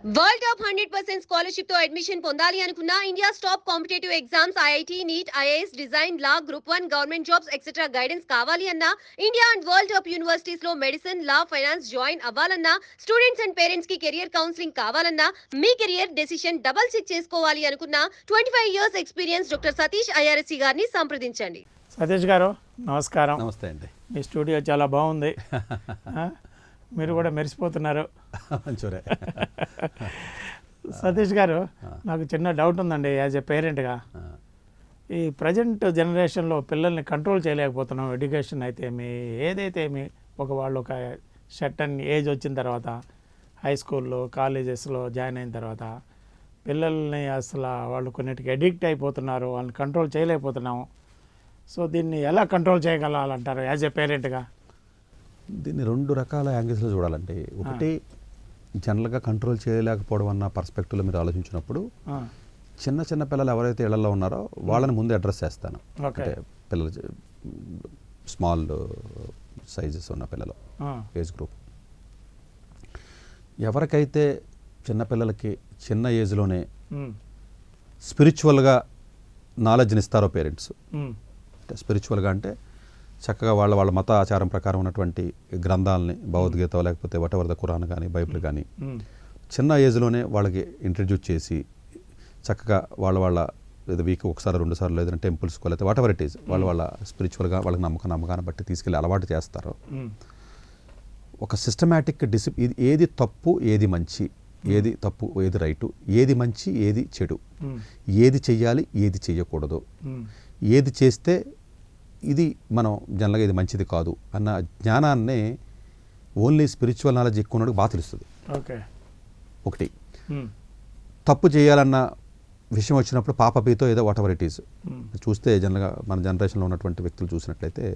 World top 100% scholarship తో admission పొందాలి అనుకున్న India's top competitive exams IIT NEET IAS design law group 1 government jobs etcetera guidance కావాలి అన్నా India and world top universities లో medicine law finance join అవ్వాలన్నా students and parents కి career counselling కావాలన్నా మీ కెరియర్ డెసిషన్ డబుల్ చెక్ చేసుకోవాలి అనుకున్న 25 years experience doctor Satish IRSC గారిని సంప్రదించండి. సతీష్ గారు నమస్కారం. నమస్తే అండి. మీ స్టూడియో చాలా బాగుంది. మీరు కూడా మెరిసిపోతున్నారు. మంచూరే. సతీష్ గారు, నాకు చిన్న డౌట్ ఉందండి. యాజ్ ఎ పేరెంట్గా ఈ ప్రజెంట్ జనరేషన్లో పిల్లల్ని కంట్రోల్ చేయలేకపోతున్నాం. ఎడ్యుకేషన్ అయితే ఏదైతే వాళ్ళు ఒక సర్టన్ ఏజ్ వచ్చిన తర్వాత హై స్కూల్లో కాలేజెస్లో జాయిన్ అయిన తర్వాత పిల్లల్ని అసలు వాళ్ళు కొన్నిటికి అడిక్ట్ అయిపోతున్నారు. వాళ్ళని కంట్రోల్ చేయలేకపోతున్నాము. సో దీన్ని ఎలా కంట్రోల్ చేయగలాలంటారు యాజ్ ఎ పేరెంట్గా? దీన్ని రెండు రకాల యాంగిల్స్లో చూడాలండి. ఒకటి, జనరల్గా కంట్రోల్ చేయలేకపోవడం అన్న పర్స్పెక్టివ్లో మీరు ఆలోచించినప్పుడు చిన్న చిన్న పిల్లలు ఎవరైతే ఇళ్లలో ఉన్నారో వాళ్ళని ముందు అడ్రస్ చేస్తాను. అంటే పిల్లలు స్మాల్ సైజెస్ ఉన్న పిల్లలు, ఏజ్ గ్రూప్. ఎవరికైతే చిన్నపిల్లలకి చిన్న ఏజ్లోనే స్పిరిచువల్గా నాలెడ్జ్ని ఇస్తారో పేరెంట్స్, స్పిరిచువల్గా అంటే చక్కగా వాళ్ళ మత ఆచారం ప్రకారం ఉన్నటువంటి గ్రంథాలని, భగవద్గీత లేకపోతే వాటెవర్ ద ఖురాన్ కానీ బైబిల్ కానీ చిన్న ఏజ్లోనే వాళ్ళకి ఇంట్రడ్యూస్ చేసి చక్కగా వాళ్ళ లేదా వీక్ ఒకసారి 2 సార్లు లేదంటే టెంపుల్స్కో లేకపోతే వాటెవర్ ఇట్ ఈజ్ వాళ్ళ స్పిరిచువల్గా వాళ్ళకి నమ్మకాన్ని బట్టి తీసుకెళ్ళి అలవాటు చేస్తారు. ఒక సిస్టమేటిక్ ఏది తప్పు ఏది మంచి, ఏది తప్పు ఏది రైటు, ఏది మంచి ఏది చెడు, ఏది చెయ్యాలి ఏది చెయ్యకూడదు, ఏది చేస్తే ఇది మనం జనరల్గా ఇది మంచిది కాదు అన్న జ్ఞానాన్ని ఓన్లీ స్పిరిచువల్ నాలెడ్జ్ ఎక్కువ ఉన్నప్పుడు బాగా తెలుస్తుంది. ఒకటి, తప్పు చేయాలన్న విషయం వచ్చినప్పుడు పాపపీతో ఏదో వాట్ ఎవర్ ఇట్ ఈజ్ చూస్తే జనరల్గా మన జనరేషన్లో ఉన్నటువంటి వ్యక్తులు చూసినట్లయితే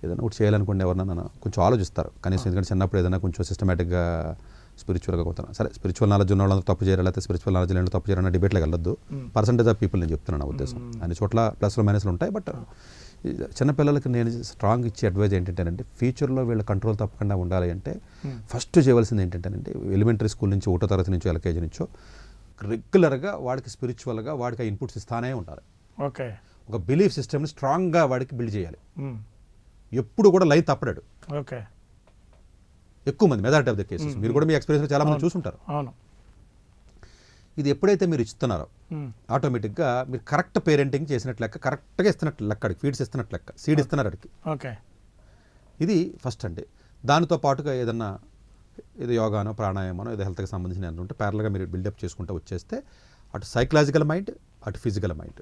ఏదైనా ఒకటి చేయాలనుకుంటే ఎవరన్నా కొంచెం ఆలోచిస్తారు కనీసం. ఎందుకంటే చిన్నప్పుడు ఏదైనా కొంచెం సిస్టమేటిక్గా స్పిరిచువల్గా పోతాను. సరే, స్పిరిచువల్ నాలెడ్జ్ ఉన్న వాళ్ళందరూ తప్పు చేయరు, లేకపోతే స్పిరిచువల్ నాలెడ్జ్ లేని తప్పు చేయరన్న డిబేట్లోకి వెళ్ళొద్దు. పర్సంటేజ్ ఆఫ్ పీపుల్ నేను చెప్తున్నాను నా ఉద్దేశం. అన్ని చోట్ల ప్లస్లు మైనస్లు ఉంటాయి. బట్ చిన్నపిల్లలకి నేను స్ట్రాంగ్ ఇచ్చే అడ్వైజ్ ఏంటంటేనంటే, ఫ్యూచర్లో వీళ్ళ కంట్రోల్ తప్పకుండా ఉండాలి అంటే ఫస్ట్ చేయవలసింది ఏంటంటేనంటే, ఎలిమెంటరీ స్కూల్ నుంచి 1వ తరగతి నుంచో ఎల్కేజీ నుంచో రెగ్యులర్గా వాడికి స్పిరిచువల్గా వాడికి ఆ ఇన్పుట్స్ ఇస్తానే ఉండాలి. ఒక బిలీఫ్ సిస్టమ్ని స్ట్రాంగ్గా వాడికి బిల్డ్ చేయాలి. ఎప్పుడు కూడా లైన్ తప్పడాడు. ఎక్కువ మంది మెజారిటీ ఆఫ్ ద కేసెస్ మీరు కూడా మీ ఎక్స్పీరియన్స్ చాలా మంది చూసుంటారు. ఇది ఎప్పుడైతే మీరు ఇస్తున్నారో ఆటోమేటిక్గా మీరు కరెక్ట్ పేరెంటింగ్ చేసినట్లు లెక్క, కరెక్ట్గా ఇస్తున్నట్లు లెక్క, అడిగి ఫీడ్స్ ఇస్తున్నట్లు లెక్క, సీడ్ ఇస్తున్నారు అడిగి. ఇది ఫస్ట్ అండి. దానితో పాటుగా ఏదన్నా ఏదో యోగానో ప్రాణాయామనో ఏదో హెల్త్కి సంబంధించిన ఉంటే ప్యారల్గా మీరు బిల్డప్ చేసుకుంటూ వచ్చేస్తే అటు సైకలాజికల్ మైండ్ అటు ఫిజికల్ మైండ్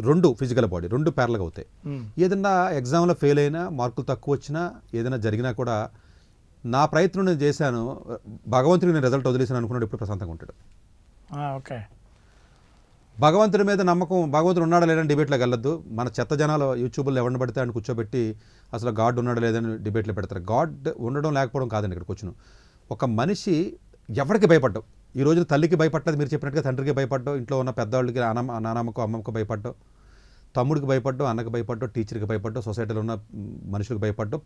రెండు, ఫిజికల్ బాడీ రెండు ప్యారల్గా అవుతాయి. ఏదన్నా ఎగ్జామ్లో ఫెయిల్ అయినా, మార్కులు తక్కువ వచ్చినా, ఏదైనా జరిగినా కూడా నా ప్రయత్నం నేను చేశాను, భగవంతుడికి నేను రిజల్ట్ వదిలేసాను అనుకున్నాడు ఇప్పుడు ప్రశాంతంగా ఉంటాడు. భగవంతుడి మీద నమ్మకం, భగవంతుడు ఉన్నాడా లేదని డిబేట్లోకి వెళ్ళొద్దు. మన చెత్త జనాలు యూట్యూబ్లో ఎవరిని పడితే అని కూర్చోబెట్టి అసలు గాడ్ ఉన్నాడా లేదని డిబేట్లో పెడతారు. గాడ్ ఉండడం లేకపోవడం కాదండి ఇక్కడ కూర్చుని. ఒక మనిషి ఎవరికి భయపడ్డావు, ఈ రోజున తల్లికి భయపడ్డది మీరు చెప్పినట్టుగా, తండ్రికి భయపడ్డావు, ఇంట్లో ఉన్న పెద్దవాళ్ళకి నానమ్మకు అమ్మకు భయపడ్డావు, తమ్ముడికి భయపడ్డావు, అన్నకు భయపడ్డావు, టీచర్కి భయపడ్డావు, సొసైటీలో ఉన్న మనుషులకు భయపడ్డావు,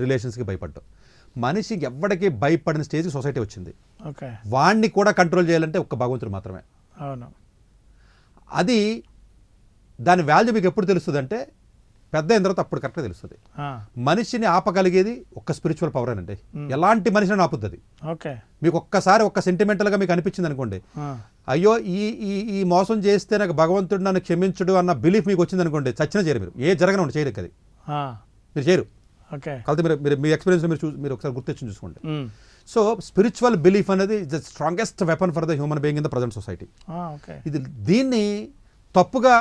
రిలేషన్స్కి భయపడ్డావు. మనిషికి ఎవరికి భయపడిన స్టేజ్కి సొసైటీ వచ్చింది. వాడిని కూడా కంట్రోల్ చేయాలంటే ఒక్క భగవంతుడు మాత్రమే. అది దాని వాల్యూ మీకు ఎప్పుడు తెలుస్తుంది అంటే పెద్ద అయిన తర్వాత అప్పుడు కరెక్ట్గా తెలుస్తుంది. మనిషిని ఆపగలిగేది ఒక్క స్పిరిచువల్ పవర్ అండి. ఎలాంటి మనిషిని ఆపుద్ది. మీకు ఒక్కసారి ఒక్క సెంటిమెంటల్గా మీకు అనిపించింది అనుకోండి, అయ్యో ఈ మోసం చేస్తే నాకు భగవంతుడు నన్ను క్షమించడు అన్న బిలీఫ్ మీకు వచ్చింది అనుకోండి, చచ్చినా చేయరు. మీరు ఏ జరగను చేయరు, అది మీరు చేయరు. కాబట్టి మీరు మీ ఎక్స్పీరియన్స్ మీరు ఒకసారి గుర్తొచ్చి చూసుకోండి. సో స్పిరిచువల్ బిలీఫ్ అనేది the strongest weapon for the human being in the present society. దీన్ని తప్పుగా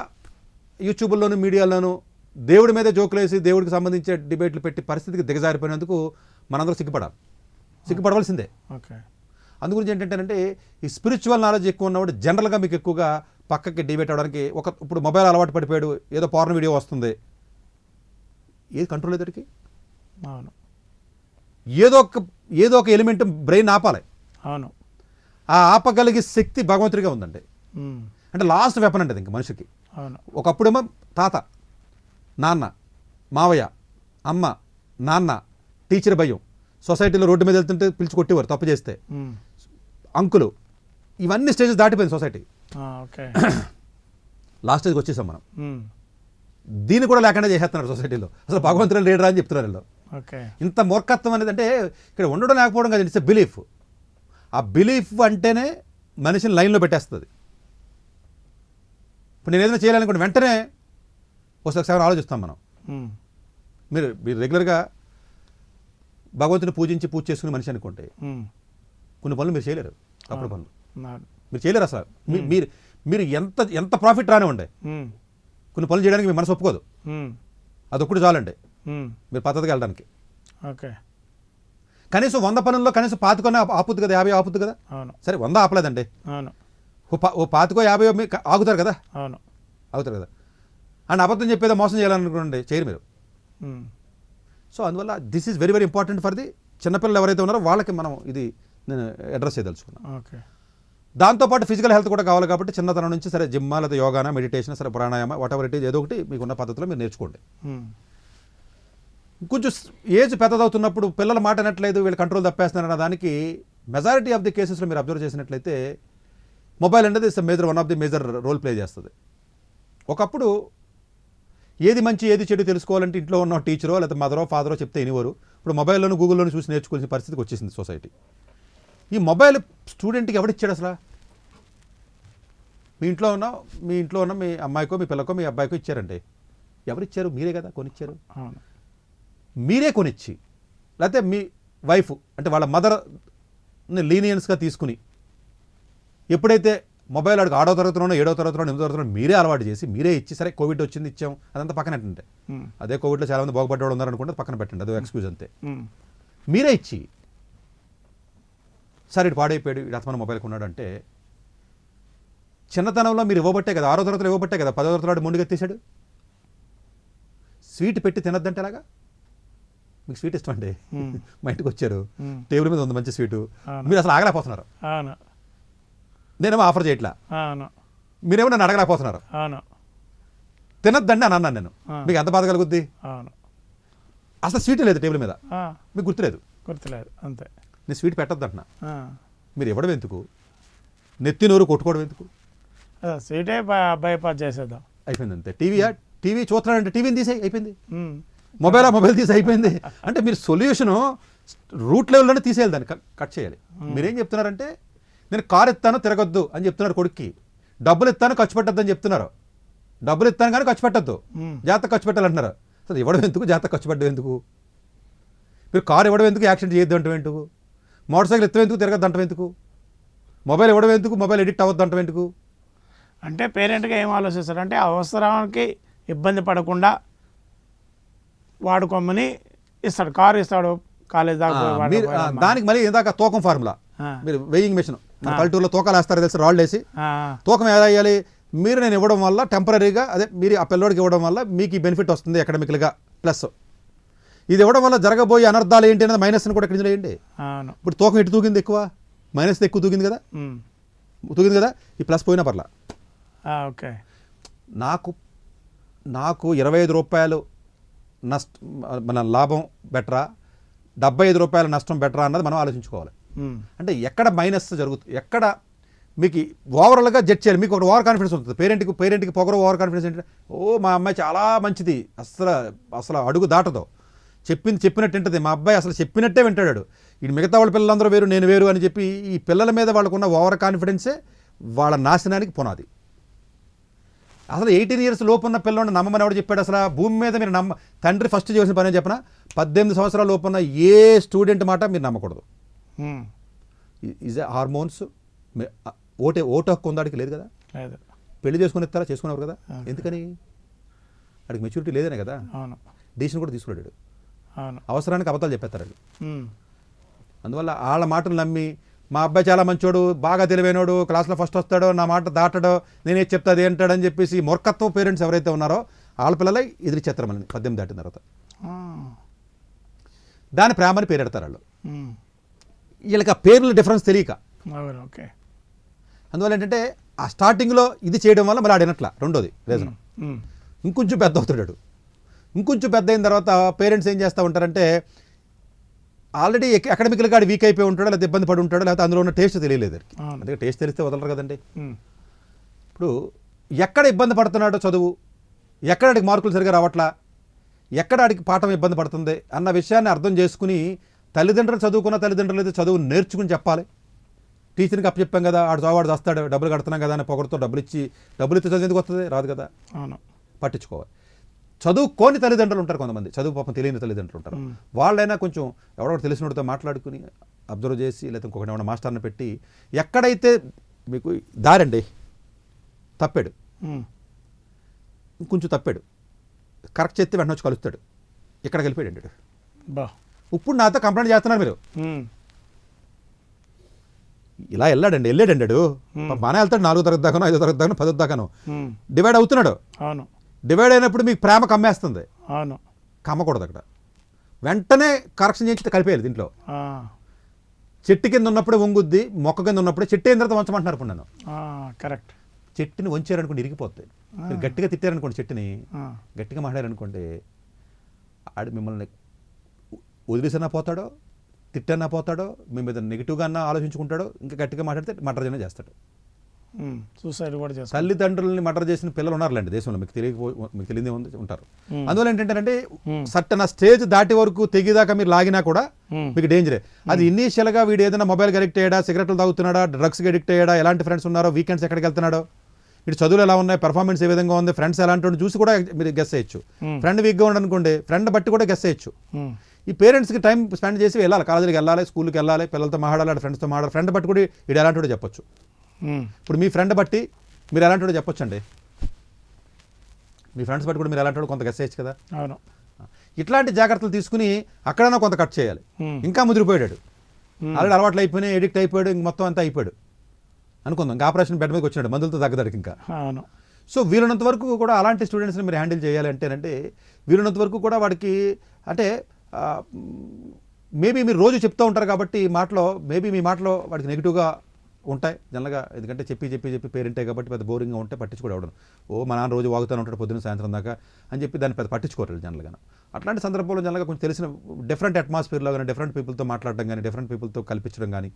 యూట్యూబ్లోను మీడియాలోను దేవుడి మీద జోకులు వేసి దేవుడికి సంబంధించే డిబేట్లు పెట్టి పరిస్థితికి దిగజారిపోయినందుకు మనందరూ సిగ్గుపడవలసిందే. అందుగురించి ఏంటంటే ఈ స్పిరిచువల్ నాలెడ్జ్ ఎక్కువ ఉన్నవాడు జనరల్గా మీకు ఎక్కువగా పక్కకి డిబేట్ అవ్వడానికి ఇప్పుడు మొబైల్ అలవాటు పడిపోయాడు, ఏదో పార్న్ వీడియో వస్తుంది, ఏది కంట్రోల్ ఎదురికి ఏదో ఒక ఎలిమెంట్ బ్రెయిన్ ఆపాలి. ఆ ఆపగలిగే శక్తి భగవంతుడిగా ఉందండి. అంటే లాస్ట్ వెపన్ అంటే ఇంక మనిషికి. ఒకప్పుడేమో తాత, నాన్న, మావయ్య, అమ్మ, నాన్న, టీచర్ భయం, సొసైటీలో రోడ్డు మీద వెళ్తుంటే పిలిచి కొట్టేవారు తప్పు చేస్తే. అంకులు, ఇవన్నీ స్టేజెస్ దాటిపోయింది సొసైటీ. ఓకే. లాస్ట్ స్టేజ్కి వచ్చేసాం మనం. దీన్ని కూడా లేకుండా చేసేస్తున్నారు సొసైటీలో. అసలు భగవంతుడు లీడర్ అని చెప్తున్నారు వీళ్ళు. ఓకే. ఇంత మూర్ఖత్వం అనేది అంటే ఇక్కడ ఉండడం లేకపోవడం కాదు, ఇట్స్ ఎ బిలీఫ్. ఆ బిలీఫ్ అంటేనే మనిషిని లైన్లో పెట్టేస్తుంది. ఇప్పుడు నేను ఏదైనా చేయాలనుకుంటే వెంటనే ఒకసారి ఆలోచిస్తాం మనం. మీరు రెగ్యులర్గా భగవంతుని పూజ చేసుకునే మనిషి అనుకోండి, కొన్ని పనులు మీరు చేయలేరు. తప్పుడు పనులు మీరు చేయలేరు అసలు. మీరు ఎంత ప్రాఫిట్ రానివ్వండి, కొన్ని పనులు చేయడానికి మీ మనసు ఒప్పుకోదు. అదొక్కటి చాలండి మీరు పద్ధతిగా వెళ్ళడానికి. ఓకే. కనీసం 100 పనుల్లో కనీసం 25 ఆపుద్ది కదా, 50 ఆపుద్ది కదా. సరే 100 ఆపలేదండి, ఓ 25-50 ఆగుతారు కదా. ఆగుతారు కదా. అండ్ అబద్ధం చెప్పేదో మోసం చేయాలనుకోండి, చేయరు మీరు. సో అందువల్ల this is very very important for the చిన్నపిల్లలు ఎవరైతే ఉన్నారో వాళ్ళకి మనం ఇది నేను అడ్రస్ చేయదలుచుకున్నాను. ఓకే. దాంతోపాటు ఫిజికల్ హెల్త్ కూడా కావాలి కాబట్టి చిన్నతనం నుంచి సరే జిమ్ లేదా యోగానా, మెడిటేషన్, సరే pranayama, what ever it is, ఏదో ఒకటి మీకున్న పద్ధతిలో మీరు నేర్చుకోండి. కొంచెం ఏజ్ పెద్దదవుతున్నప్పుడు పిల్లల మాట అనట్లేదు, వీళ్ళు కంట్రోల్ తప్పేస్తున్నారన్న దానికి మెజారిటీ ఆఫ్ ది కేసెస్లో మీరు అబ్జర్వ్ చేసినట్లయితే మొబైల్ అనేది one of the major role play చేస్తుంది. ఒకప్పుడు ఏది మంచి ఏది చెడు తెలుసుకోవాలంటే ఇంట్లో ఉన్న టీచరో లేదా మదరో ఫాదరో చెప్తే వినివారు. ఇప్పుడు మొబైల్లోనూ గూగుల్లోనూ చూసి నేర్చుకోవాల్సిన పరిస్థితికి వచ్చేసింది సొసైటీ. ఈ మొబైల్ స్టూడెంట్కి ఎవడిచ్చాడు అసలు? మీ ఇంట్లో ఉన్న మీ అమ్మాయికో మీ పిల్లకో మీ అబ్బాయికో ఇచ్చారంటే ఎవరిచ్చారు? మీరే కదా కొనిచ్చారు. మీరే కొనిచ్చి లేకపోతే మీ వైఫ్ అంటే వాళ్ళ మదర్ని లీనియన్స్గా తీసుకుని ఎప్పుడైతే మొబైల్ అడుగు 6వ తరగతిలోనో 7వ తరగతిలోనో 8వ తరగతిలో మీరే అలవాటు చేసి మీరే ఇచ్చి, సరే కోవిడ్ వచ్చింది ఇచ్చాం అదంతా పక్కన పెట్టండి. అదే కోవిడ్లో చాలా మంది బాగుపడ్డవాడు ఉన్నారనుకుంటే పక్కన పెట్టండి, అదో ఎక్స్క్యూజ్ అంతే. మీరే ఇచ్చి సరే ఇటు పాడైపోయాడు, ఇటు అతను మొబైల్ కొన్నాడు అంటే చిన్నతనంలో మీరు ఇవ్వబట్టే కదా, 6వ తరగతిలో ఇవ్వబట్టే కదా 10వ తరగతిలో మొండిగెత్తేసాడు. స్వీట్ పెట్టి తినద్దంటే ఎలాగా? మీకు స్వీట్ ఇష్టం అండి, మా ఇంటికి వచ్చారు, టేబుల్ మీద ఉంది మంచి స్వీటు, మీరు అసలు ఆగలేకపోతున్నారు. నేనేమో ఆఫర్ చేయట్లా, మీరేమో నన్ను అడగలేకపోతున్నారు. తినద్దండి అని అన్నాను నేను, మీకు ఎంత బాధ కలుగుద్ది? అసలు స్వీట్ లేదు టేబుల్ మీద, మీకు గుర్తులేదు అంతే. నేను స్వీట్ పెట్టద్దు అంటున్నా, మీరు ఇవ్వడం ఎందుకు? నెత్తి నోరు కొట్టుకోవడం ఎందుకు? స్వీటే బైపాస్ చేసేద్దాం, అయిపోయింది అంతే. టీవీ చూస్తున్నాడంటే టీవీని తీసేయి, అయిపోయింది. మొబైల్ తీసి అయిపోయింది. అంటే మీరు సొల్యూషను రూట్ లెవెల్లోనే తీసేయాలి, దాన్ని కట్ చేయాలి. మీరేం చెప్తున్నారంటే నేను కారు ఇస్తాను తిరగొద్దు అని చెప్తున్నారు కొడుక్కి, డబ్బులు ఇస్తాను ఖర్చు పెట్టద్దు అని చెప్తున్నారు. డబ్బులు ఇస్తాను కానీ ఖర్చు పెట్టద్దు, జాగ్రత్త ఖర్చు పెట్టాలంటున్నారు. అసలు ఇవ్వడం ఎందుకు, జాగ్రత్త ఖర్చు పెట్టడం ఎందుకు? మీరు కారు ఇవ్వడం ఎందుకు, యాక్సిడెంట్ చేయొద్దు అంటే ఎందుకు? మోటార్ సైకిల్ ఇస్తాం ఎందుకు, తిరగద్దు అంటాం ఎందుకు? మొబైల్ ఇవ్వడం ఎందుకు, మొబైల్ ఎడిక్ట్ అవ్వద్దు అంటాం ఎందుకు? అంటే పేరెంట్గా ఏం ఆలోచిస్తారంటే అవసరానికి ఇబ్బంది పడకుండా వాడుకోమని ఇస్తాడు, కారు ఇస్తాడు కాలేజ్ దాకా. దానికి మళ్ళీ ఇందాక తూకం ఫార్ములా, మీరు వెయింగ్ మెషిన్ పల్లెటూరులో తూకాలు వేస్తారు తెలిసి, రాళ్ళు వేసి తూకం ఏదా వేయాలి? మీరు నేను ఇవ్వడం వల్ల టెంపరీగా, అదే మీరు ఆ పిల్లోడికి ఇవ్వడం వల్ల మీకు ఈ బెనిఫిట్ వస్తుంది ఎకడమికల్గా, ప్లస్ ఇది ఇవ్వడం వల్ల జరగబోయే అనర్థాలు ఏంటి అనేది మైనస్ని కూడా ఇక్కడ వేయండి. ఇప్పుడు తూకం ఇటు తూగింది ఎక్కువ, మైనస్ ఎక్కువ తూగింది కదా, ఈ ప్లస్ పోయినా పర్లా. ఓకే. నాకు 25 రూపాయలు మన లాభం బెటరా, 75 రూపాయల నష్టం బెటరా అన్నది మనం ఆలోచించుకోవాలి. అంటే ఎక్కడ మైనస్ జరుగుతుంది, ఎక్కడ మీకు ఓవరాల్గా జడ్జ్ చేయాలి. మీకు ఒక ఓవర్ కాన్ఫిడెన్స్ ఉంటుంది. పేరెంట్కి పొగరు ఓవర్ కాన్ఫిడెన్స్ ఏంటంటే, మా అమ్మాయి చాలా మంచిది, అసలు అడుగు దాటదు, చెప్పినట్టు వింటుంది, మా అబ్బాయి అసలు చెప్పినట్టే వింటాడు, ఈ మిగతా వాళ్ళ పిల్లలందరూ వేరు నేను వేరు అని చెప్పి ఈ పిల్లల మీద వాళ్ళకున్న ఓవర్ కాన్ఫిడెన్సే వాళ్ళ నాశనానికి పునాది. అసలు 18 years లోపు ఉన్న పిల్లల్ని నమ్మమని ఎవడు చెప్పాడు? అసలు భూమి మీద మీరు తండ్రి ఫస్ట్ చేసిన పని చెప్పిన 18 సంవత్సరాల లోపు ఉన్న ఏ స్టూడెంట్ మాట మీరు నమ్మకూడదు. Is hormones. ఓటు హక్కు ఉందాడికి లేదు కదా, పెళ్లి చేసుకుని ఇస్తారా, చేసుకునేవారు కదా, ఎందుకని? వాడికి మెచ్యూరిటీ లేదనే కదా, డిసిషన్ కూడా తీసుకున్నాడు, అవసరానికి అబద్ధాలు చెప్పేస్తారు వాళ్ళు. అందువల్ల వాళ్ళ మాటలు నమ్మి మా అబ్బాయి చాలా మంచోడు, బాగా తెలివైనోడు, క్లాస్లో ఫస్ట్ వస్తాడో, నా మాట దాటడో, నేనే చెప్తా అది ఏంటాడని చెప్పేసి మూర్ఖత్వం పేరెంట్స్ ఎవరైతే ఉన్నారో వాళ్ళ పిల్లలై ఎదిరిచ్చేస్తారు మనల్ని 18 దాటిన తర్వాత. దాని ప్రేమని పేరెడతారు వాళ్ళు. వీళ్ళకి ఆ పేర్ల డిఫరెన్స్ తెలియక. అందువల్ల ఏంటంటే ఆ స్టార్టింగ్లో ఇది చేయడం వల్ల మళ్ళీ ఆడినట్ల. రెండోది రీజన్, ఇంకొంచెం పెద్ద అవుతాడు. ఇంకొంచెం పెద్ద అయిన తర్వాత పేరెంట్స్ ఏం చేస్తూ ఉంటారంటే ఆల్రెడీ అకాడమికల్గా వీక్ అయిపోయి ఉంటాడో లేకపోతే ఇబ్బంది పడి ఉంటాడో లేకపోతే అందులో ఉన్న టేస్ట్ తెలియలేదు. అవును. అందుకే టేస్ట్ తెలిస్తే వదలరు కదండి. ఉమ్. ఇప్పుడు ఎక్కడ ఇబ్బంది పడుతున్నాడో చదువు, ఎక్కడ ఆడికి మార్కులు సరిగా రావట్లా, ఎక్కడ ఆడికి పాఠం ఇబ్బంది పడుతుంది అన్న విషయాన్ని అర్థం చేసుకుని తల్లిదండ్రులు చదువుకున్న తల్లిదండ్రులు అయితే చదువు నేర్చుకుని చెప్పాలి. టీచర్కి అప్పు చెప్పాం కదా, ఆడు చదువాడు వస్తాడు, డబ్బులు కడుతున్నాం కదా అని పొగడుతో డబ్బులు ఇచ్చి చదువు ఎందుకు వస్తుంది, రాదు కదా. అవును. పట్టించుకోవాలి. చదువుకోని తల్లిదండ్రులు ఉంటారు కొంతమంది, చదువు పాపం తెలియని తల్లిదండ్రులు ఉంటారు. వాళ్ళైనా కొంచెం ఎవడో తెలిసినోడితో మాట్లాడుకుని అబ్జర్వ్ చేసి లేకపోతే ఇంకొకటి ఏమైనా మాస్టర్ని పెట్టి ఎక్కడైతే మీకు దారండి తప్పాడు, ఉమ్. ఇంకొంచెం తప్పాడు, కరెక్ట్ చేస్తే వెంటనే వచ్చి కలుస్తాడు, ఇక్కడికి వెళ్ళిపోయాడు. బా. ఇప్పుడు నాతో కంప్లైంట్ చేస్తున్నారు మీరు. ఉమ్. ఇలా వెళ్ళాడండి వాడు బాగానే వెళ్తాడు, 4వ తరగతి దాకానో 5వ తరగతి దాకానో 10వ దాకానో ఉమ్. డివైడ్ అవుతున్నాడు. అవును. డివైడ్ అయినప్పుడు మీకు ప్రేమ కమ్మేస్తుంది. అవును. కమ్మకూడదు అక్కడ, వెంటనే కరెక్షన్ చేయించి కలిపేయాలి. దీంట్లో ఆ. చెట్టు కింద ఉన్నప్పుడే వంగుద్ది, మొక్క కింద ఉన్నప్పుడే చెట్టు అయిన తర్వాత వంచమంటున్నారు. ఇప్పుడు నన్ను కరెక్ట్. చెట్టుని వంచారనుకోండి ఇరిగిపోతుంది. మీరు గట్టిగా తిట్టారనుకోండి, చెట్టుని ఆ. గట్టిగా మాట్లాడారనుకోండి, ఆడు మిమ్మల్ని వదిలేసన్నా పోతాడో, తిట్టన్నా పోతాడో, మీ మీద నెగిటివ్గా అన్నా ఆలోచించుకుంటాడో, ఇంకా గట్టిగా మాట్లాడితే మర్డర్ అయినా చేస్తాడు. సూసైడ్ కూడా చేస్తాడు. తల్లిదండ్రులని మర్డర్ చేసిన పిల్లలు ఉన్నారులేండి దేశంలో, మీకు తెలియదే ఉంటారు. అందువల్ల ఏంటంటే సట్టన స్టేజ్ దాటి వరకు తెగిదాకా మీరు లాగినా కూడా మీకు డేంజరే. అది ఇనీషియల్గా వీడు ఏదైనా మొబైల్కి అడిక్ట్ అయ్యాడా, సిగరెట్లు తాగుతున్నాడా, డ్రగ్స్కి అడిక్ట్ అయ్యాడా, ఎలాంటి ఫ్రెండ్స్ ఉన్నారో, వీకెండ్స్ ఎక్కడికి వెళ్తున్నాడో, వీడు చదువులు ఎలా ఉన్నాయి, పెర్ఫార్మెన్స్ ఏ విధంగా ఉంది, ఫ్రెండ్స్ ఎలాంటి చూసి కూడా మీరు గెస్ చేయొచ్చు. ఫ్రెండ్ వీక్గా ఉండనుకోండి, ఫ్రెండ్ బట్టి కూడా గెస్ చేయొచ్చు. ఈ పేరెంట్స్కి టైం స్పెండ్ చేసి వెళ్ళాలి, కాలేజీకి వెళ్ళాలి, స్కూల్కి వెళ్ళాలి, పిల్లలతో మాట్లాడాలి, ఫ్రెండ్స్తో మాట్లాడాలి. ఫ్రెండ్ బట్టి కూడా వీడు ఎలాంటి కూడా చెప్పొచ్చు. ఇప్పుడు మీ ఫ్రెండ్ బట్టి మీరు ఎలాంటి కూడా చెప్పొచ్చు అండి, మీ ఫ్రెండ్స్ బట్టి కూడా మీరు ఎలాంటి కొంత గెస్ చేయొచ్చు కదా. అవును. ఇట్లాంటి జాగ్రత్తలు తీసుకుని అక్కడైనా కొంత కట్ చేయాలి. ఇంకా ముదిరిపోయాడు, ఆల్రెడీ అలవాట్లు అయిపోయినాయి, ఎడిక్ట్ అయిపోయాడు, ఇంక మొత్తం అంతా అయిపోయాడు అనుకుందాం, ఇంకా ఆపరేషన్ బెడ్ మీదకి వచ్చినాడు, మందులతో తగ్గదానికి ఇంకా. అవును. సో వీలున్నంత వరకు కూడా అలాంటి స్టూడెంట్స్ని మీరు హ్యాండిల్ చేయాలి అంటేనంటే, వీలున్నంత వరకు కూడా వాడికి అంటే మేబీ మీరు రోజు చెప్తూ ఉంటారు కాబట్టి మాటలో మేబీ మీ మాటలో వాడికి నెగిటివ్గా ఉంటాయి జనరల్గా. ఎందుకంటే చెప్పి పేరెంటే కాబట్టి పెద్ద బోరింగ్గా ఉంటే పట్టించుకోవడం అవడం. మా నాన్న రోజు వాగుతూనే ఉంటాడు పొద్దున్న సాయంత్రం దాకా అని చెప్పి దాన్ని పెద్ద పట్టించుకోరు జనరల్గా. అట్లాంటి సందర్భంలో జనరల్గా కొంచెం తెలిసిన డిఫరెంట్ అట్మాస్ఫియర్లో కానీ, డిఫరెంట్ పీపుల్తో మాట్లాడడం కానీ, డిఫరెంట్ పీపుల్తో కల్పించడం కానీ,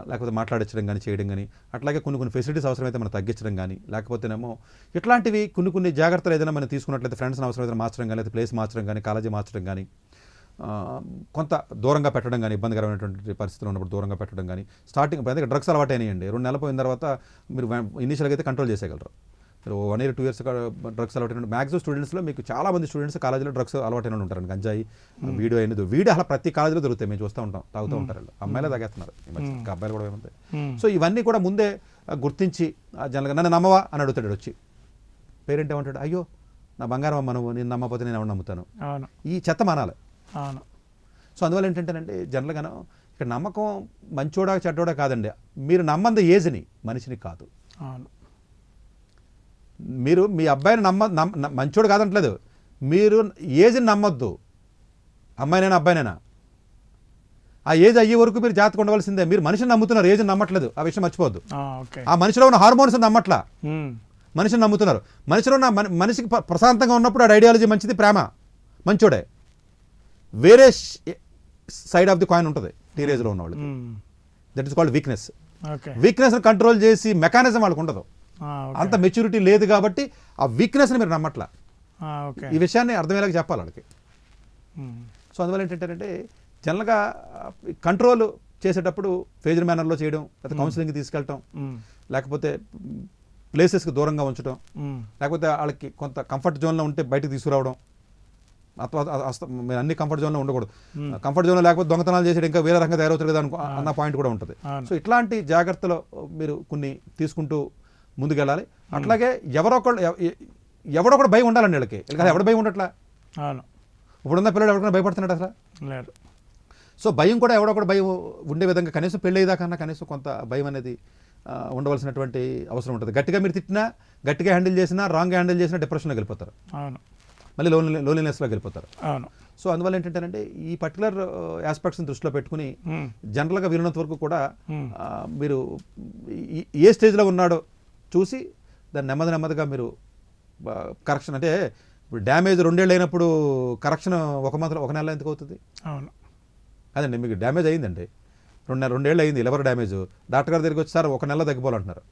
లేకపోతే మాట్లాడించడం కానీ, చేయడం కానీ, అట్లాగే కొన్ని ఫెసిలిటీస్ అవసరమైతే మనం తగ్గించడం కానీ, లేకపోతేనేమో ఇట్లాంటివి కొన్ని జాగ్రత్తలు ఏదైనా మనం తీసుకున్నట్లయితే ఫ్రెండ్స్ని అవసరమైతే మార్చడం కానీ, లేదా ప్లేస్ మార్చడం కానీ, కాలేజీ మార్చడం కానీ, కొంత దూరంగా పెట్టడం కానీ, ఇబ్బందికరమైనటువంటి పరిస్థితులు ఉన్నప్పుడు దూరంగా పెట్టడం కానీ. స్టార్టింగ్ అయితే డ్రగ్స్ అలవాటు అయినాయండి, 2 నెలలు పోయిన తర్వాత మీరు ఇనీషియల్గా అయితే కంట్రోల్ చేసేయగలరు. మీరు 1 year 2 years డ్రగ్స్ అలవాటు అయిన మ్యాక్సిమం స్టూడెంట్స్లో మీకు చాలా మంది స్టూడెంట్స్ కాలేజీలో డ్రగ్స్ అలవాటు అయిన ఉంటారండి. గంజాయి, వీడియో అలా ప్రతి కాలేజీలో దొరుకుతాయి, మేము చూస్తూ ఉంటాం, తాగుతూ ఉంటారు. అమ్మాయిలే తాగేస్తున్నారు, ఇంకా అబ్బాయిలు కూడా ఏమంటాయి. సో ఇవన్నీ కూడా ముందే గుర్తించి జనరల్గా నన్ను నమ్మవా అని అడుగుతాడు వచ్చి. పేరెంట్ ఏమంటాడు, అయ్యో నా బంగారం అమ్మ నువ్వు, నేను నమ్మకపోతే నేను ఎవరు నమ్ముతాను, ఈ చెత్త మానాలి. సో అందువల్ల ఏంటంటేనంటే జనరల్గాను ఇక్కడ నమ్మకం మంచోడా చెడ్డోడా కాదండి, మీరు నమ్మంది ఏజ్ని మనిషిని కాదు. మీరు మీ అబ్బాయిని మంచోడు కాదంటలేదు, మీరు ఏజ్ని నమ్మొద్దు, అమ్మాయినైనా అబ్బాయినైనా. ఆ ఏజ్ అయ్యే వరకు మీరు జాగ్రత్తగా ఉండవలసిందే. మీరు మనిషిని నమ్ముతున్నారు, ఏజ్ని నమ్మట్లేదు, ఆ విషయం మర్చిపోవద్దు. ఆ మనిషిలో ఉన్న హార్మోన్స్ నమ్మట్లా, మనిషిని నమ్ముతున్నారు. మనిషిలో ఉన్న మనిషికి ప్రశాంతంగా ఉన్నప్పుడు ఆ ఐడియాలజీ మంచిది, ప్రేమ మంచోడే. వేరే సైడ్ ఆఫ్ ది కాయిన్ ఉంటుంది టీనేజ్లో ఉన్న వాళ్ళు, దట్ ఈస్ కాల్డ్ వీక్నెస్. వీక్నెస్ని కంట్రోల్ చేసి మెకానిజం వాళ్ళకు ఉండదు, అంత మెచ్యూరిటీ లేదు కాబట్టి ఆ వీక్నెస్ని మీరు నమ్మట్లా. ఈ విషయాన్ని అర్థమయ్యేలాగా చెప్పాలి వాళ్ళకి. సో అందువల్ల ఏంటంటే జనరల్గా కంట్రోల్ చేసేటప్పుడు ఫేజర్ మేనర్లో చేయడం, లేకపోతే కౌన్సిలింగ్కి తీసుకెళ్ళటం, లేకపోతే ప్లేసెస్కి దూరంగా ఉంచడం, లేకపోతే వాళ్ళకి కొంత కంఫర్ట్ జోన్లో ఉంటే బయటకు తీసుకురావడం. మీరు అన్ని కంఫర్ట్ జోన్లో ఉండకూడదు, కంఫర్ట్ జోన్లో లేకపోతే దొంగతనాలు చేసేది ఇంకా వేరే రకంగా తయారవుతారు కదా అన్న పాయింట్ కూడా ఉంటుంది. సో ఇట్లాంటి జాగ్రత్తలు మీరు కొన్ని తీసుకుంటూ ముందుకెళ్ళాలి. అట్లాగే ఎవడో కూడా భయం ఉండాలండి వీళ్ళకి. ఎవడ భయం ఉండట్లా, ఇప్పుడున్న పిల్లలు ఎవరికైనా భయపడుతున్నాడు అసలు లేదు. సో భయం కూడా ఎవడో కూడా భయం ఉండే విధంగా కనీసం పెళ్ళి అయ్యేదాకన్నా కనీసం కొంత భయం అనేది ఉండవలసినటువంటి అవసరం ఉంటుంది. గట్టిగా మీరు తిట్టినా, గట్టిగా హ్యాండిల్ చేసినా, రాంగ్గా హ్యాండిల్ చేసినా డిప్రెషన్లోకి వెళ్ళిపోతారు, మళ్ళీ లోన్లీనెస్లోకి వెళ్ళిపోతారు. సో అందువల్ల ఏంటంటే ఈ పర్టికులర్ ఆస్పెక్ట్స్ని దృష్టిలో పెట్టుకుని జనరల్గా వీలున్నంత వరకు కూడా మీరు ఏ స్టేజ్లో ఉన్నాడో చూసి దాన్ని నెమ్మదిగా మీరు కరెక్షన్, అంటే ఇప్పుడు డ్యామేజ్ 2 ఏళ్ళు అయినప్పుడు కరెక్షన్ 1 నెల ఎందుకు అవుతుంది? అదండి మీకు డ్యామేజ్ అయిందండి, 2 ఏళ్ళు అయింది లివర్ డ్యామేజ్. డాక్టర్ గారి దగ్గరికి వచ్చి సార్ 1 నెలలో తగ్గిపోవాలంటున్నారు.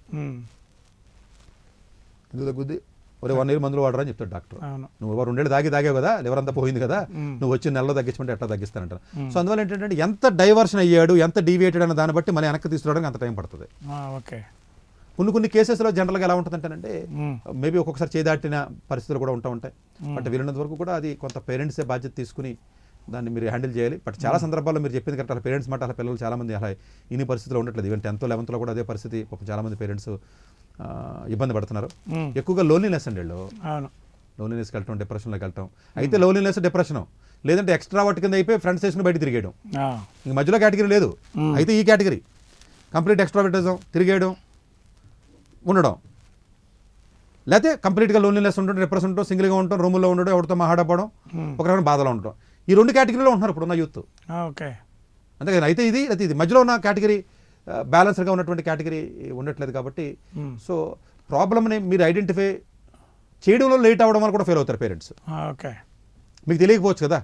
ఎందుకు తగ్గుద్ది? ఒరే 1 ఇయర్ మందులు వాడరా అని చెప్తాడు డాక్టర్. నువ్వు 2 ఏళ్ళు తాగావు కదా, లివర్ అంతా పోయింది కదా, నువ్వు వచ్చి నెలలో తగ్గించమంటే ఎట్లా తగ్గిస్తానంటారు. సో అందువల్ల ఏంటంటే ఎంత డైవర్షన్ అయ్యాడు, ఎంత డీవియేటెడ్ అన్న దాన్ని బట్టి మళ్ళీ వెనక్కి తీసుకురావడానికి అంత టైం పడుతుంది. కొన్ని కేసెస్లో జనరల్గా ఎలా ఉంటుందంటేనంటే మేబీ ఒక్కొక్కసారి చేదాటిన పరిస్థితులు కూడా ఉంటాయి. బట్ వీళ్ళంత వరకు కూడా అది కొంత పేరెంట్సే బాధ్యత తీసుకుని దాన్ని మీరు హ్యాండిల్ చేయాలి. బట్ చాలా సందర్భాల్లో మీరు చెప్పింది కరెక్ట్, అలా పేరెంట్స్ మాట అలా పిల్లలు చాలామంది అలా ఇన్ని పరిస్థితులు ఉండట్లేదు. ఈవెన్ 10th 11th కూడా అదే పరిస్థితి. చాలామంది పేరెంట్స్ ఇబ్బంది పడుతున్నారు. ఎక్కువగా లోన్లీనెస్ అండి, వీళ్ళు లోన్లీనెస్కి వెళ్ళటం, డిప్రెషన్లోకి వెళ్ళటం. అయితే లోన్లీనెస్ డిప్రెషన్ లేదంటే ఎక్స్ట్రా వాటి కింద అయిపోయి ఫ్రెండ్స్ వేసుకుని బయట తిరిగేయడం, ఇంక మధ్యలో కేటగిరీ లేదు. అయితే ఈ కేటగిరీ కంప్లీట్ ఎక్స్ట్రావర్టిజం, తిరిగేయడం, ఉండడం, లేకపోతే కంప్లీట్గా లోన్లీనెస్ ఉండడం, డిప్రెషన్ ఉండడం, సింగిల్గా ఉండడం, రూముల్లో ఉండడం, ఎవరితో మాట్లాడపడం, ఒక రకమైన బాధలో ఉండడం. ఈ 2 కేటగిరీలో ఉంటున్నారు ఇప్పుడున్న యూత్. అంతే కదా. అయితే ఇది మధ్యలో ఉన్న కేటగిరీ బ్యాలెన్స్గా ఉన్నటువంటి కేటగిరీ ఉండట్లేదు. కాబట్టి సో ప్రాబ్లమ్ని మీరు ఐడెంటిఫై చేయడంలో లేట్ అవ్వడం వల్ల కూడా ఫెయిల్ అవుతారు పేరెంట్స్. మీకు తెలియకపోవచ్చు కదా,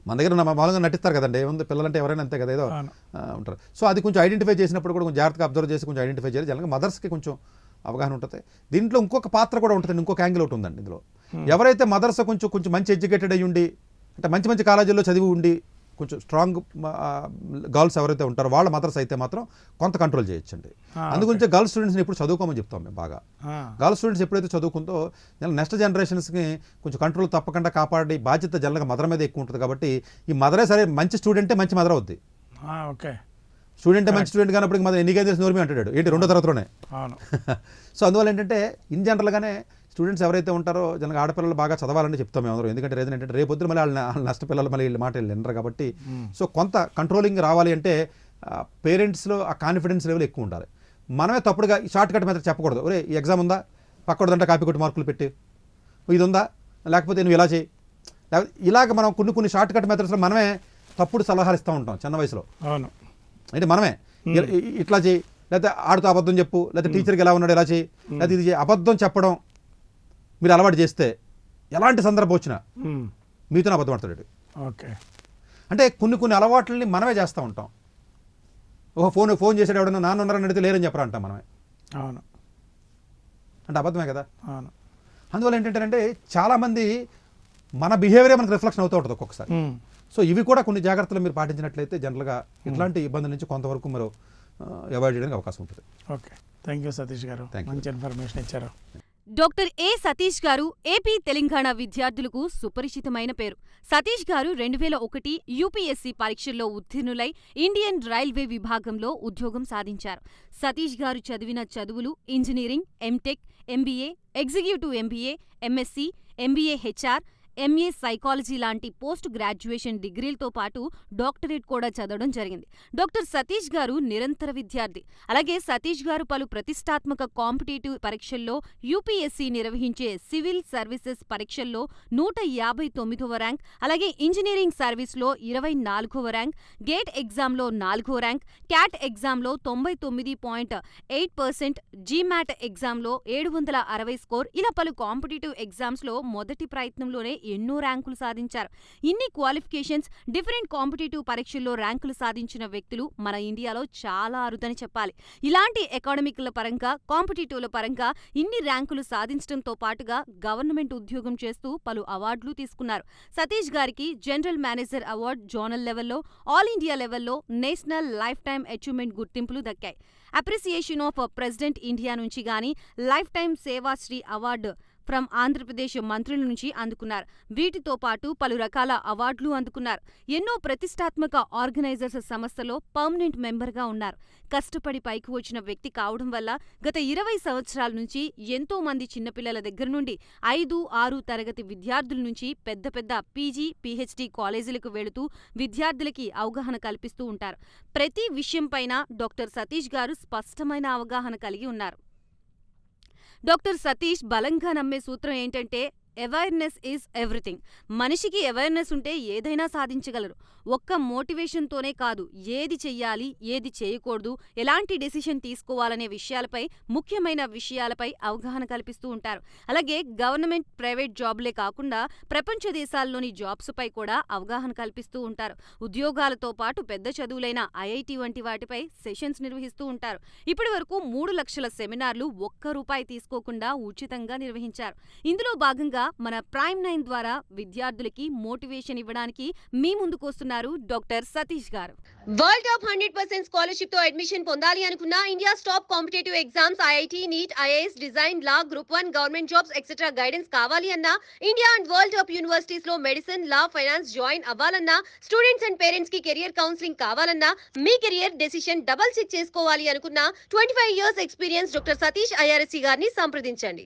మన దగ్గర మామూలుగా నటిస్తారు కదండి, ఏముంది పిల్లలంటే ఎవరైనా అంతే కదా, ఏదో ఉంటారు. సో అది కొంచెం ఐడెంటిఫై చేసినప్పుడు కూడా కొంచెం జాగ్రత్తగా అబ్జర్వ్ చేసి కొంచెం ఐడెంటిఫై చేయాలి. జనరల్గా మదర్స్కి కొంచెం అవగాహన ఉంటుంది. దీంట్లో ఇంకొక పాత్ర కూడా ఉంటుంది, ఇంకొక యాంగిల్ ఒకటి ఉందండి ఇందులో. ఎవరైతే మదర్స్ కొంచెం మంచి ఎడ్యుకేటెడ్ అయ్యి ఉండి, అంటే మంచి కాలేజీల్లో చదివి ఉండి కొంచెం స్ట్రాంగ్ గర్ల్స్ ఎవరైతే ఉంటారో వాళ్ళ మదర్స్ అయితే మాత్రం కొంత కంట్రోల్ చేయొచ్చండి. అందుగురించి గర్ల్స్ స్టూడెంట్స్ని ఇప్పుడు చదువుకోమని చెప్తాం మేము బాగా. గర్ల్స్ స్టూడెంట్స్ ఎప్పుడైతే చదువుకుందో నెక్స్ట్ జనరేషన్స్కి కొంచెం కంట్రోల్ తప్పకుండా కాపాడే బాధ్యత జనరల్గా మదర్ మీద ఎక్కువ ఉంటుంది. కాబట్టి ఈ మదరే సరే మంచి స్టూడెంటే మంచి మదర్ అవుద్ది. స్టూడెంటే మంచి స్టూడెంట్ కానప్పుడు మదర్ ఎన్నికైతే నోర్మి అంటాడు ఏంటి 2వ తరగతిలోనే. సో అందువల్ల ఏంటంటే ఇన్ జనరల్గానే స్టూడెంట్స్ ఎవరైతే ఉంటారో జనరల్గా ఆడపిల్లలు బాగా చదవాలని చెప్తాం మేము అందరం. ఎందుకంటే రీజన్ ఏంటంటే రేపు పొద్దున మళ్ళీ వాళ్ళ నష్టపిల్లలు మళ్ళీ వీళ్ళ మాట వినరు. కాబట్టి సో కొంత కంట్రోలింగ్ రావాలి అంటే పేరెంట్స్లో ఆ కాన్ఫిడెన్స్ లెవెల్ ఎక్కువ ఉండాలి. మనమే తప్పుడుగా షార్ట్ కట్ మెథడ్ చెప్పకూడదు. ఒరే ఈ ఎగ్జామ్ ఉందా, పక్కడదంటే కాపీ కొట్టి మార్కులు పెట్టి, ఇది ఉందా, లేకపోతే నువ్వు ఇలా చేయి, లేకపోతే ఇలాగ మనం కొన్ని షార్ట్ కట్ మెథడ్స్లో మనమే తప్పుడు సలహాలు ఇస్తూ ఉంటాం చిన్న వయసులో. అంటే మనమే ఇట్లా చేయి, లేకపోతే ఆడుతూ అబద్ధం చెప్పు, లేకపోతే టీచర్కి ఎలా ఉన్నాడు ఇలా చేయి, లేకపోతే ఇది చేయి, అబద్ధం చెప్పడం మీరు అలవాటు చేస్తే ఎలాంటి సందర్భం వచ్చినా మీతో అబద్ధం ఆడతాడు. అంటే కొన్ని అలవాట్లని మనమే చేస్తూ ఉంటాం. ఒక ఫోన్ చేసాడు ఎవడన్నా నాన్న ఉన్నారని అడిగితే లేరని చెప్పరా అంటాం మనమే. అంటే అబద్ధమే కదా. అందువల్ల ఏంటంటే చాలామంది మన బిహేవియరే మనకు రిఫ్లెక్షన్ అవుతూ ఉంటుంది ఒక్కొక్కసారి. సో ఇవి కూడా కొన్ని జాగ్రత్తలు మీరు పాటించినట్లయితే జనరల్గా ఇట్లాంటి ఇబ్బంది నుంచి కొంతవరకు మీరు అవాయిడ్ చేయడానికి అవకాశం ఉంటుంది. ఓకే, థ్యాంక్ యూ సతీష్ గారు, మంచి ఇన్ఫర్మేషన్ ఇచ్చారు. డాక్టర్ ఏ సతీష్ గారు ఏపీ తెలంగాణ విద్యార్థులకు సుపరిచితమైన పేరు. సతీష్ గారు 2001 యూపీఎస్సీ పరీక్షల్లో ఉత్తీర్ణులై ఇండియన్ రైల్వే విభాగంలో ఉద్యోగం సాధించారు. సతీష్ గారు చదివిన చదువులు engineering, MTech, MBA, executive MBA, MSc, MBA HR, MA psychology లాంటి పోస్ట్ గ్రాడ్యుయేషన్ డిగ్రీలతో పాటు డాక్టరేట్ కూడా చదవడం జరిగింది. డాక్టర్ సతీష్ గారు నిరంతర విద్యార్థి. అలాగే సతీష్ గారు పలు ప్రతిష్టాత్మక కాంపిటేటివ్ పరీక్షల్లో యూపీఎస్సీ నిర్వహించే సివిల్ సర్వీసెస్ పరీక్షల్లో 159వ ర్యాంక్, అలాగే ఇంజనీరింగ్ సర్వీస్లో 24వ ర్యాంక్, గేట్ ఎగ్జామ్లో 4వ ర్యాంక్, క్యాట్ ఎగ్జామ్లో 99.8%, జీమాట్ ఎగ్జామ్లో 760 స్కోర్, ఇలా పలు కాంపిటేటివ్ ఎగ్జామ్స్లో మొదటి ప్రయత్నంలోనే ఎన్నో ర్యాంకులు సాధించారు. ఇన్ని క్వాలిఫికేషన్స్, డిఫరెంట్ కాంపిటేటివ్ పరీక్షల్లో ర్యాంకులు సాధించిన వ్యక్తులు మన ఇండియాలో చాలా అరుదని చెప్పాలి. ఇలాంటి అకాడమిక్ల పరంగా, కాంపిటేటివ్ల పరంగా ఇన్ని ర్యాంకులు సాధించడంతో పాటుగా గవర్నమెంట్ ఉద్యోగం చేస్తూ పలు అవార్డులు తీసుకున్నారు. సతీష్ గారికి జనరల్ మేనేజర్ అవార్డు జోనల్ లెవెల్లో, ఆల్ ఇండియా లెవెల్లో నేషనల్ లైఫ్ టైమ్ అచీవ్మెంట్ గుర్తింపులు దక్కాయి. అప్రిసియేషన్ ఆఫ్ ప్రెసిడెంట్ ఇండియా నుంచి గానీ lifetime Sevashri award from Andhra Pradesh మంత్రుల నుంచి అందుకున్నారు. వీటితో పాటు పలు రకాల అవార్డులు అందుకున్నారు. ఎన్నో ప్రతిష్టాత్మక ఆర్గనైజర్స్ సంస్థలో పర్మనెంట్ మెంబర్గా ఉన్నారు. కష్టపడి పైకి వచ్చిన వ్యక్తి కావడం వల్ల గత 20 సంవత్సరాల నుంచి ఎంతో మంది చిన్నపిల్లల దగ్గర నుండి 5, 6 తరగతి విద్యార్థుల నుంచి పెద్ద పెద్ద పీజీ, పీహెచ్డీ కాలేజీలకు వెళుతూ విద్యార్థులకి అవగాహన కల్పిస్తూ ఉంటారు. ప్రతి విషయంపైన డాక్టర్ సతీష్ గారు స్పష్టమైన అవగాహన కలిగి ఉన్నారు. డాక్టర్ సతీష్ బలంగా నమ్మే సూత్రం ఏంటంటే అవేర్నెస్ ఈజ్ ఎవ్రీథింగ్. మనిషికి అవేర్నెస్ ఉంటే ఏదైనా సాధించగలరు. ఒక్క మోటివేషన్తోనే కాదు, ఏది చెయ్యాలి, ఏది చేయకూడదు, ఎలాంటి డెసిషన్ తీసుకోవాలనే విషయాలపై, ముఖ్యమైన విషయాలపై అవగాహన కల్పిస్తూ ఉంటారు. అలాగే గవర్నమెంట్, ప్రైవేట్ జాబ్లే కాకుండా ప్రపంచ దేశాల్లోని జాబ్స్ పై కూడా అవగాహన కల్పిస్తూ ఉంటారు. ఉద్యోగాలతో పాటు పెద్ద చదువులైన ఐఐటి వంటి వాటిపై సెషన్స్ నిర్వహిస్తూ ఉంటారు. ఇప్పటి వరకు 3 లక్షల సెమినార్లు ఒక్క రూపాయి తీసుకోకుండా ఉచితంగా నిర్వహించారు. ఇందులో భాగంగా మన ప్రైమ్ 9 ద్వారా విద్యార్థులకి మోటివేషన్ ఇవ్వడానికి మీ ముందుకొస్తున్నారు డాక్టర్ సతీష్ గారు. వరల్డ్ టాప్ 100% స్కాలర్షిప్ తో అడ్మిషన్ పొందాలి అనుకున్నా India's top competitive exams IIT, NEET, IAS, design, law, group 1, government jobs etcetera guidance కావాలి అన్నా, India and world top universities లో మెడిసిన్, లా, ఫైనాన్స్ జాయిన్ అవ్వాలన్నా, స్టూడెంట్స్ అండ్ పేరెంట్స్ కి career counselling కావాలన్నా, మీ కెరియర్ డెసిషన్ డబుల్ చెక్ చేసుకోవాలి అనుకున్నా 25 years experience doctor Satish IRSC గారిని సంప్రదించండి.